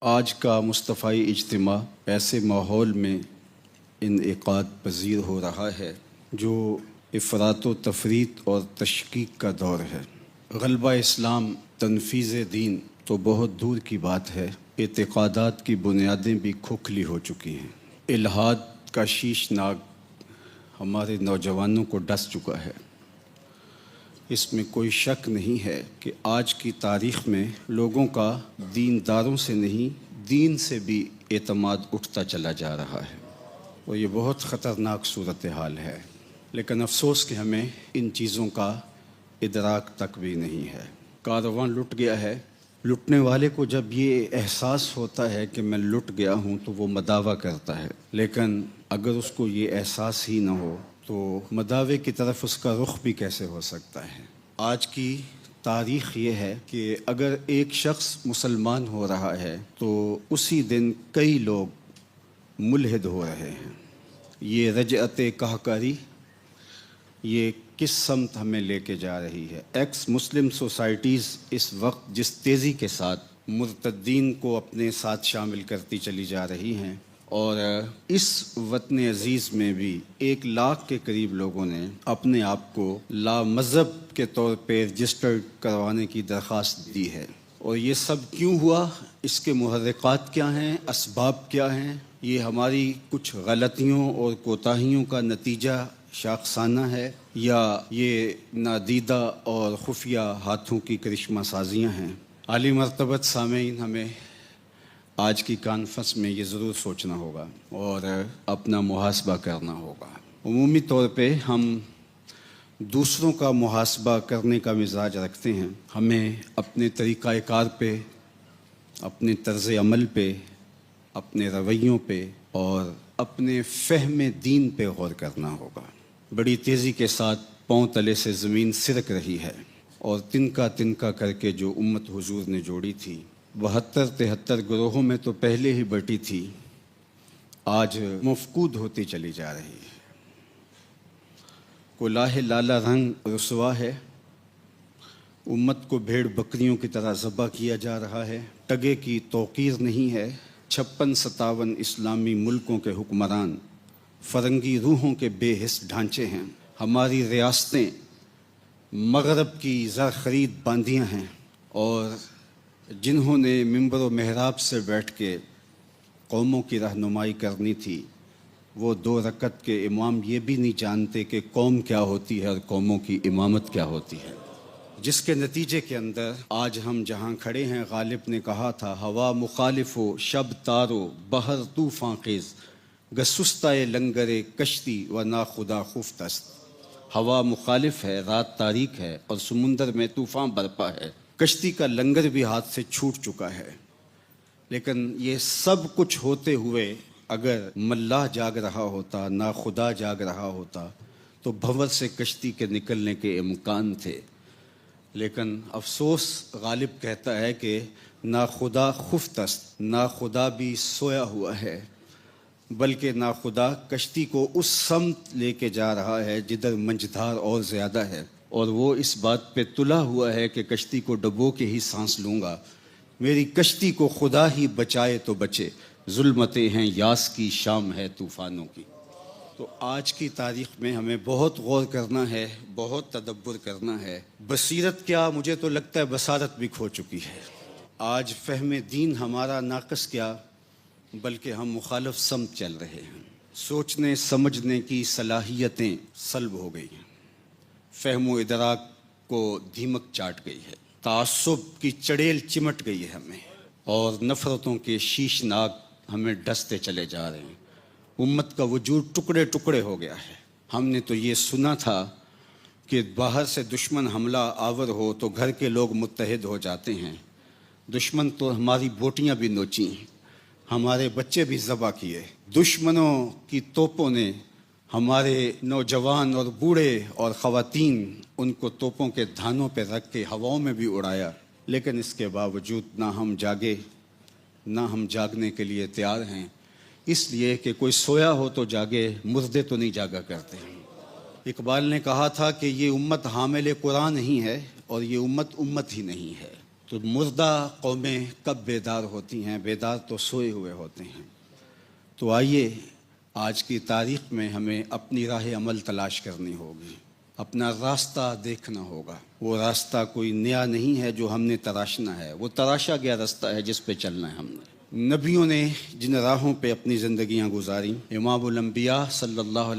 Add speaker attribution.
Speaker 1: آج کا مصطفی اجتماع ایسے ماحول میں انعقاد پذیر ہو رہا ہے جو افراط و تفریط اور تشکیک کا دور ہے۔ غلبہ اسلام، تنفیذ دین تو بہت دور کی بات ہے، اعتقادات کی بنیادیں بھی کھوکھلی ہو چکی ہیں۔ الحاد کا شیش ناگ ہمارے نوجوانوں کو ڈس چکا ہے۔ اس میں کوئی شک نہیں ہے کہ آج کی تاریخ میں لوگوں کا دینداروں سے نہیں، دین سے بھی اعتماد اٹھتا چلا جا رہا ہے، اور یہ بہت خطرناک صورتحال ہے۔ لیکن افسوس کہ ہمیں ان چیزوں کا ادراک تک بھی نہیں ہے۔ کارواں لٹ گیا ہے۔ لٹنے والے کو جب یہ احساس ہوتا ہے کہ میں لٹ گیا ہوں تو وہ مداوع کرتا ہے، لیکن اگر اس کو یہ احساس ہی نہ ہو تو مداوع کی طرف اس کا رخ بھی کیسے ہو سکتا ہے۔ آج کی تاریخ یہ ہے کہ اگر ایک شخص مسلمان ہو رہا ہے تو اسی دن کئی لوگ ملحد ہو رہے ہیں۔ یہ رجعت قہقری یہ کس سمت ہمیں لے کے جا رہی ہے؟ ایکس مسلم سوسائٹیز اس وقت جس تیزی کے ساتھ مرتدین کو اپنے ساتھ شامل کرتی چلی جا رہی ہیں، اور اس وطن عزیز میں بھی 1 لاکھ کے قریب لوگوں نے اپنے آپ کو لامذہب کے طور پہ رجسٹرڈ کروانے کی درخواست دی ہے۔ اور یہ سب کیوں ہوا؟ اس کے محرکات کیا ہیں؟ اسباب کیا ہیں؟ یہ ہماری کچھ غلطیوں اور کوتاہیوں کا نتیجہ شاخسانہ ہے، یا یہ نادیدہ اور خفیہ ہاتھوں کی کرشمہ سازیاں ہیں؟ عالی مرتبت سامعین، ہمیں آج کی کانفرنس میں یہ ضرور سوچنا ہوگا اور اپنا محاسبہ کرنا ہوگا۔ عمومی طور پہ ہم دوسروں کا محاسبہ کرنے کا مزاج رکھتے ہیں۔ ہمیں اپنے طریقہ کار پہ، اپنے طرز عمل پہ، اپنے رویوں پہ اور اپنے فہم دین پہ غور کرنا ہوگا۔ بڑی تیزی کے ساتھ پاؤں تلے سے زمین سرک رہی ہے، اور تنکا تنکا کر کے جو امت حضور نے جوڑی تھی 72-73 گروہوں میں تو پہلے ہی بٹی تھی، آج مفقود ہوتی چلی جا رہی ہے۔ کلاہ لالا رنگ رسوا ہے، امت کو بھیڑ بکریوں کی طرح ذبح کیا جا رہا ہے۔ ٹگے کی توقیر نہیں ہے۔ 56-57 اسلامی ملکوں کے حکمران فرنگی روحوں کے بے حس ڈھانچے ہیں۔ ہماری ریاستیں مغرب کی زر خرید باندیاں ہیں، اور جنہوں نے منبر و محراب سے بیٹھ کے قوموں کی رہنمائی کرنی تھی، وہ 2 رکعت کے امام یہ بھی نہیں جانتے کہ قوم کیا ہوتی ہے اور قوموں کی امامت کیا ہوتی ہے، جس کے نتیجے کے اندر آج ہم جہاں کھڑے ہیں، غالب نے کہا تھا ہوا مخالف ہو، شب تارو، بہر طوفاں خیز، گسستۂ لنگر کشتی و نا خدا خفت است۔ ہوا مخالف ہے، رات تاریک ہے، اور سمندر میں طوفان برپا ہے۔ کشتی کا لنگر بھی ہاتھ سے چھوٹ چکا ہے۔ لیکن یہ سب کچھ ہوتے ہوئے اگر ملاح جاگ رہا ہوتا، نا خدا جاگ رہا ہوتا، تو بھنور سے کشتی کے نکلنے کے امکان تھے۔ لیکن افسوس، غالب کہتا ہے کہ نا خدا خفت است، نا خدا بھی سویا ہوا ہے، بلکہ نا خدا کشتی کو اس سمت لے کے جا رہا ہے جدھر منجدھار اور زیادہ ہے، اور وہ اس بات پہ تلا ہوا ہے کہ کشتی کو ڈبو کے ہی سانس لوں گا، میری کشتی کو خدا ہی بچائے تو بچے، ظلمتیں ہیں یاس کی، شام ہے طوفانوں کی۔ تو آج کی تاریخ میں ہمیں بہت غور کرنا ہے، بہت تدبر کرنا ہے۔ بصیرت کیا، مجھے تو لگتا ہے بصارت بھی کھو چکی ہے۔ آج فہم دین ہمارا ناقص کیا، بلکہ ہم مخالف سمت چل رہے ہیں۔ سوچنے سمجھنے کی صلاحیتیں سلب ہو گئی ہیں، فہم و ادراک کو دھیمک چاٹ گئی ہے، تعصب کی چڑیل چمٹ گئی ہے ہمیں، اور نفرتوں کے شیش ناگ ہمیں ڈستے چلے جا رہے ہیں۔ امت کا وجود ٹکڑے ٹکڑے ہو گیا ہے۔ ہم نے تو یہ سنا تھا کہ باہر سے دشمن حملہ آور ہو تو گھر کے لوگ متحد ہو جاتے ہیں۔ دشمن تو ہماری بوٹیاں بھی نوچیں، ہمارے بچے بھی ذبح کیے۔ دشمنوں کی توپوں نے ہمارے نوجوان اور بوڑھے اور خواتین، ان کو توپوں کے دھانوں پہ رکھ کے ہواؤں میں بھی اڑایا۔ لیکن اس کے باوجود نہ ہم جاگے، نہ ہم جاگنے کے لیے تیار ہیں، اس لیے کہ کوئی سویا ہو تو جاگے، مردے تو نہیں جاگا کرتے۔ اقبال نے کہا تھا کہ یہ امت حامل قرآن نہیں ہے، اور یہ امت ہی نہیں ہے۔ تو مردہ قومیں کب بیدار ہوتی ہیں؟ بیدار تو سوئے ہوئے ہوتے ہیں۔ تو آئیے آج کی تاریخ میں ہمیں اپنی راہ عمل تلاش کرنی ہوگی، اپنا راستہ دیکھنا ہوگا۔ وہ راستہ کوئی نیا نہیں ہے جو ہم نے تراشنا ہے، وہ تراشا گیا راستہ ہے جس پہ چلنا ہے ہم نے۔ نبیوں نے جن راہوں پہ اپنی زندگیاں گزاری، امام الانبیاء صلی اللہ علیہ